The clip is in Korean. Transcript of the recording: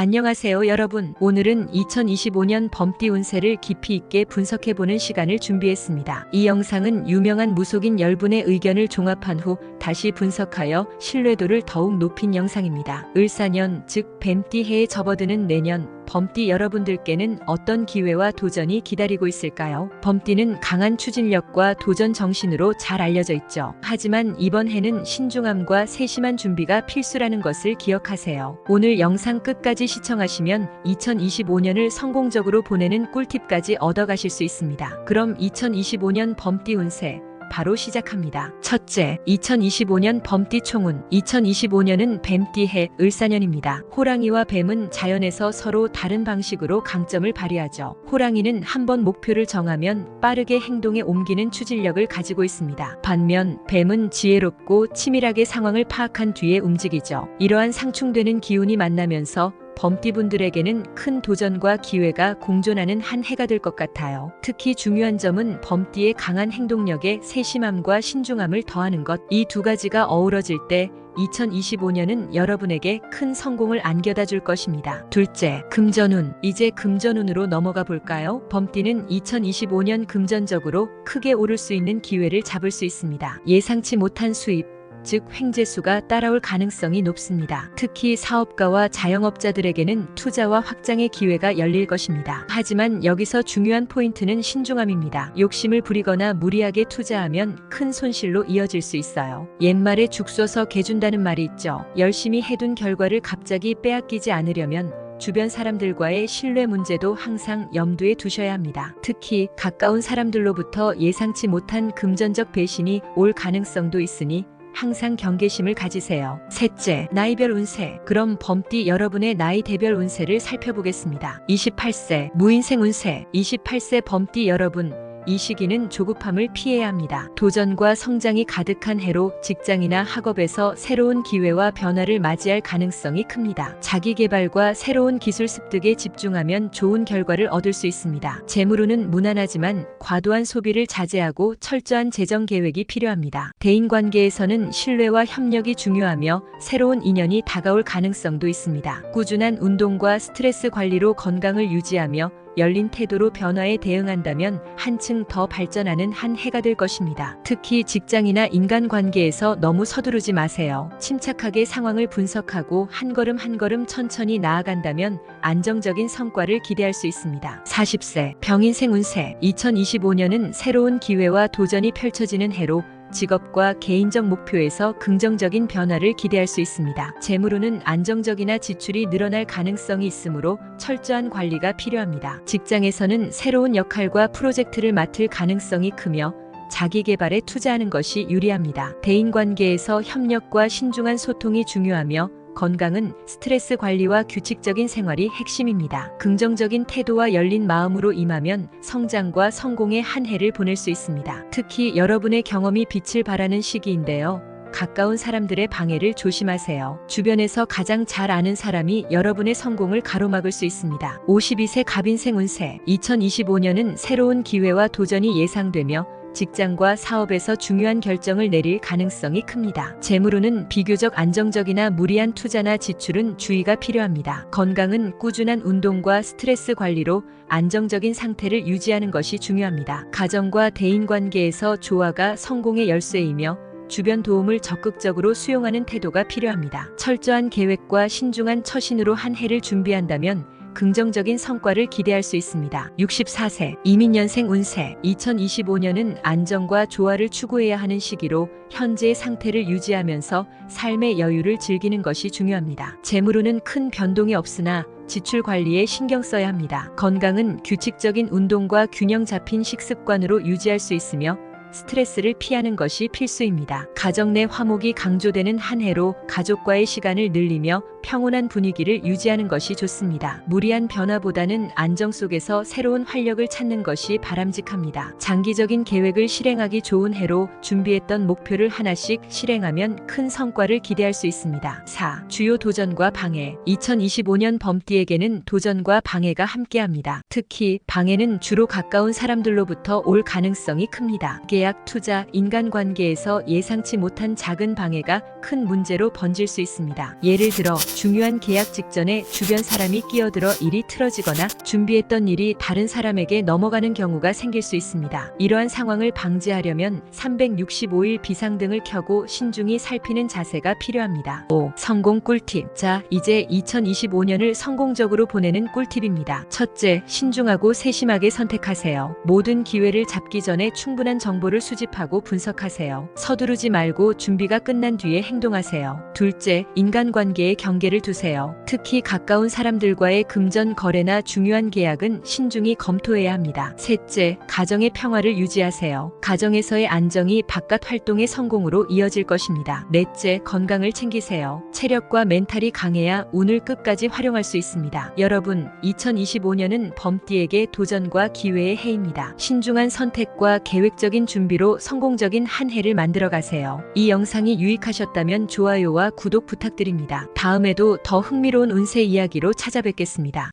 안녕하세요 여러분. 오늘은 2025년 범띠 운세를 깊이 있게 분석해보는 시간을 준비했습니다. 이 영상은 유명한 무속인 10분의 의견을 종합한 후 다시 분석하여 신뢰도를 더욱 높인 영상입니다. 을사년, 즉 뱀띠 해에 접어드는 내년, 범띠 여러분들께는 어떤 기회와 도전이 기다리고 있을까요? 범띠는 강한 추진력과 도전 정신으로 잘 알려져 있죠. 하지만 이번 해는 신중함과 세심한 준비가 필수라는 것을 기억하세요. 오늘 영상 끝까지 시청하시면 2025년을 성공적으로 보내는 꿀팁까지 얻어가실 수 있습니다. 그럼 2025년 범띠 운세 바로 시작합니다. 첫째, 2025년 범띠 총운. 2025년은 뱀띠 해 을사년입니다. 호랑이와 뱀은 자연에서 서로 다른 방식으로 강점을 발휘하죠. 호랑이는 한번 목표를 정하면 빠르게 행동에 옮기는 추진력을 가지고 있습니다. 반면 뱀은 지혜롭고 치밀하게 상황을 파악한 뒤에 움직이죠. 이러한 상충되는 기운이 만나면서 범띠분들에게는 큰 도전과 기회가 공존하는 한 해가 될 것 같아요. 특히 중요한 점은 범띠의 강한 행동력에 세심함과 신중함을 더하는 것. 이 두 가지가 어우러질 때 2025년은 여러분에게 큰 성공을 안겨다 줄 것입니다. 둘째, 금전운. 이제 금전운으로 넘어가 볼까요? 범띠는 2025년 금전적으로 크게 오를 수 있는 기회를 잡을 수 있습니다. 예상치 못한 수입, 즉 횡재수가 따라올 가능성이 높습니다. 특히 사업가와 자영업자들에게는 투자와 확장의 기회가 열릴 것입니다. 하지만 여기서 중요한 포인트는 신중함입니다. 욕심을 부리거나 무리하게 투자하면 큰 손실로 이어질 수 있어요. 옛말에 죽 써서 개준다는 말이 있죠. 열심히 해둔 결과를 갑자기 빼앗기지 않으려면 주변 사람들과의 신뢰 문제도 항상 염두에 두셔야 합니다. 특히 가까운 사람들로부터 예상치 못한 금전적 배신이 올 가능성도 있으니 항상 경계심을 가지세요. 셋째, 나이별 운세. 그럼 범띠 여러분의 나이대별 운세를 살펴보겠습니다. 28세, 무인생 운세. 28세 범띠 여러분, 이 시기는 조급함을 피해야 합니다. 도전과 성장이 가득한 해로 직장이나 학업에서 새로운 기회와 변화를 맞이할 가능성이 큽니다. 자기 개발과 새로운 기술 습득에 집중하면 좋은 결과를 얻을 수 있습니다. 재물운은 무난하지만 과도한 소비를 자제하고 철저한 재정 계획이 필요합니다. 대인관계에서는 신뢰와 협력이 중요하며 새로운 인연이 다가올 가능성도 있습니다. 꾸준한 운동과 스트레스 관리로 건강을 유지하며 열린 태도로 변화에 대응한다면 한층 더 발전하는 한 해가 될 것입니다. 특히 직장이나 인간관계에서 너무 서두르지 마세요. 침착하게 상황을 분석하고 한 걸음 한 걸음 천천히 나아간다면 안정적인 성과를 기대할 수 있습니다. 40세, 병인생 운세. 2025년은 새로운 기회와 도전이 펼쳐지는 해로 직업과 개인적 목표에서 긍정적인 변화를 기대할 수 있습니다. 재물운은 안정적이나 지출이 늘어날 가능성이 있으므로 철저한 관리가 필요합니다. 직장에서는 새로운 역할과 프로젝트를 맡을 가능성이 크며 자기 개발에 투자하는 것이 유리합니다. 대인관계에서 협력과 신중한 소통이 중요하며 건강은 스트레스 관리와 규칙적인 생활이 핵심입니다. 긍정적인 태도와 열린 마음으로 임하면 성장과 성공의 한 해를 보낼 수 있습니다. 특히 여러분의 경험이 빛을 발하는 시기인데요. 가까운 사람들의 방해를 조심하세요. 주변에서 가장 잘 아는 사람이 여러분의 성공을 가로막을 수 있습니다. 52세 갑인생 운세. 2025년은 새로운 기회와 도전이 예상되며 직장과 사업에서 중요한 결정을 내릴 가능성이 큽니다. 재물운은 비교적 안정적이나 무리한 투자나 지출은 주의가 필요합니다. 건강은 꾸준한 운동과 스트레스 관리로 안정적인 상태를 유지하는 것이 중요합니다. 가정과 대인관계에서 조화가 성공의 열쇠이며 주변 도움을 적극적으로 수용하는 태도가 필요합니다. 철저한 계획과 신중한 처신으로 한 해를 준비한다면 긍정적인 성과를 기대할 수 있습니다. 64세, 이민년생 운세. 2025년은 안정과 조화를 추구해야 하는 시기로 현재의 상태를 유지하면서 삶의 여유를 즐기는 것이 중요합니다. 재물운은 큰 변동이 없으나 지출 관리에 신경 써야 합니다. 건강은 규칙적인 운동과 균형 잡힌 식습관으로 유지할 수 있으며 스트레스를 피하는 것이 필수입니다. 가정 내 화목이 강조되는 한 해로 가족과의 시간을 늘리며 평온한 분위기를 유지하는 것이 좋습니다. 무리한 변화보다는 안정 속에서 새로운 활력을 찾는 것이 바람직합니다. 장기적인 계획을 실행하기 좋은 해로 준비했던 목표를 하나씩 실행하면 큰 성과를 기대할 수 있습니다. 4. 주요 도전과 방해. 2025년 범띠에게는 도전과 방해가 함께합니다. 특히 방해는 주로 가까운 사람들로부터 올 가능성이 큽니다. 계약, 투자, 인간관계에서 예상치 못한 작은 방해가 큰 문제로 번질 수 있습니다. 예를 들어 중요한 계약 직전에 주변 사람이 끼어들어 일이 틀어지거나 준비했던 일이 다른 사람에게 넘어가는 경우가 생길 수 있습니다. 이러한 상황을 방지하려면 365일 비상등을 켜고 신중히 살피는 자세가 필요합니다. 5. 성공 꿀팁. 자, 이제 2025년을 성공적으로 보내는 꿀팁입니다. 첫째, 신중하고 세심하게 선택하세요. 모든 기회를 잡기 전에 충분한 정보를 수집하고 분석하세요. 서두르지 말고 준비가 끝난 뒤에 행동하세요. 둘째, 인간관계에 경계를 두세요. 특히 가까운 사람들과의 금전 거래나 중요한 계약은 신중히 검토해야 합니다. 셋째, 가정의 평화를 유지하세요. 가정에서의 안정이 바깥 활동의 성공으로 이어질 것입니다. 넷째, 건강을 챙기세요. 체력과 멘탈이 강해야 운을 끝까지 활용할 수 있습니다. 여러분, 2025년은 범띠에게 도전과 기회의 해입니다. 신중한 선택과 계획적인 준비로 성공적인 한 해를 만들어 가세요. 이 영상이 유익하셨다면 좋아요와 구독 부탁드립니다. 다음에도 더 흥미로운 운세 이야기로 찾아뵙겠습니다.